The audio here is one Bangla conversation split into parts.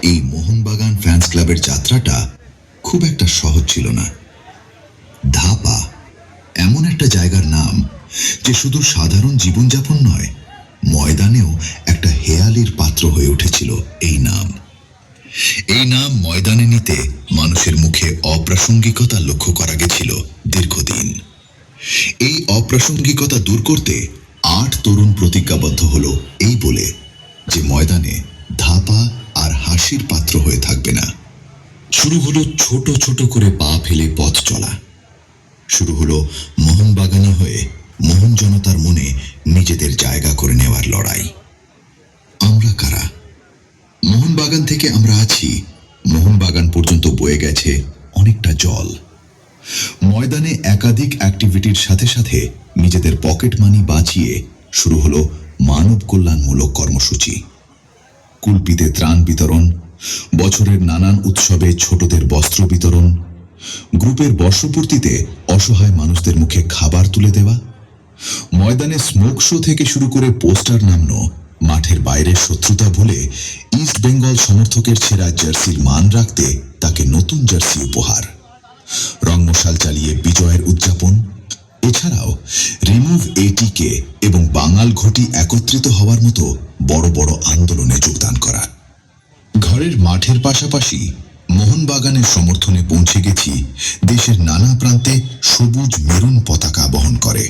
এই মোহনবাগান ফ্যান্স ক্লাবের যাত্রাটা খুব একটা সহজ ছিল না। ধাপা এমন একটা জায়গার নাম যে শুধু সাধারণ জীবনযাপন নয়, ময়দানেও একটা হেয়ালির পাত্র হয়ে উঠেছিল। এই নাম ময়দানে নিতে মানুষের মুখে অপ্রাসঙ্গিকতা লক্ষ্য করা গেছিল দীর্ঘদিন। এই অপ্রাসঙ্গিকতা দূর করতে 8 তরুণ প্রতিজ্ঞাবদ্ধ হলো এই বলে যে ময়দানে ধাপা আর হাসির পাত্র হয়ে থাকবে না। শুরু হলো ছোট ছোট করে পা ফেলে পথ চলা। শুরু হলো মোহনবাগানী হয়ে মোহন জনতার মনে নিজেদের জায়গা করে নেওয়ার লড়াই। আমরা কারা? মোহনবাগান থেকে আমরা আছি, মোহনবাগান পর্যন্ত বয়ে গেছে অনেকটা জল। ময়দানে একাধিক অ্যাক্টিভিটির সাথে সাথে নিজেদের পকেট মানি বাঁচিয়ে শুরু হলো মানব কল্যাণমূলক কর্মসূচি। কুলপিতে ত্রাণ বিতরণ, বছরের নানান উৎসবে ছোটদের বস্ত্র বিতরণ, গ্রুপের বর্ষপূর্তিতে অসহায় মানুষদের মুখে খাবার তুলে দেওয়া, ময়দানে স্মোক শো থেকে শুরু করে পোস্টার নামানো, মাঠের বাইরের শত্রুতা ভুলে ইস্ট বেঙ্গল সমর্থকের ছেঁড়া জার্সির মান রাখতে তাকে নতুন জার্সি উপহার, রংমশাল চালিয়ে বিজয়ের উদযাপন, এছাড়াও রিমুভ এটিকে এবং বাঙাল ঘটি একত্রিত হওয়ার মতো বড় বড় আন্দোলনে যোগদান করা। ঘরের মাঠের পাশাপাশি মোহনবাগানের সমর্থনে পৌঁছে গেছি দেশের নানা প্রান্তে সবুজ মেরুন পতাকা বহন করে।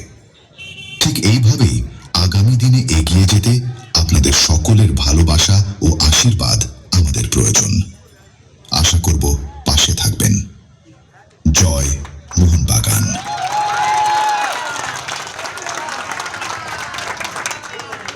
ঠিক এইভাবেই আগামী দিনে এগিয়ে যেতে আপনাদের সকলের ভালোবাসা ও আশীর্বাদ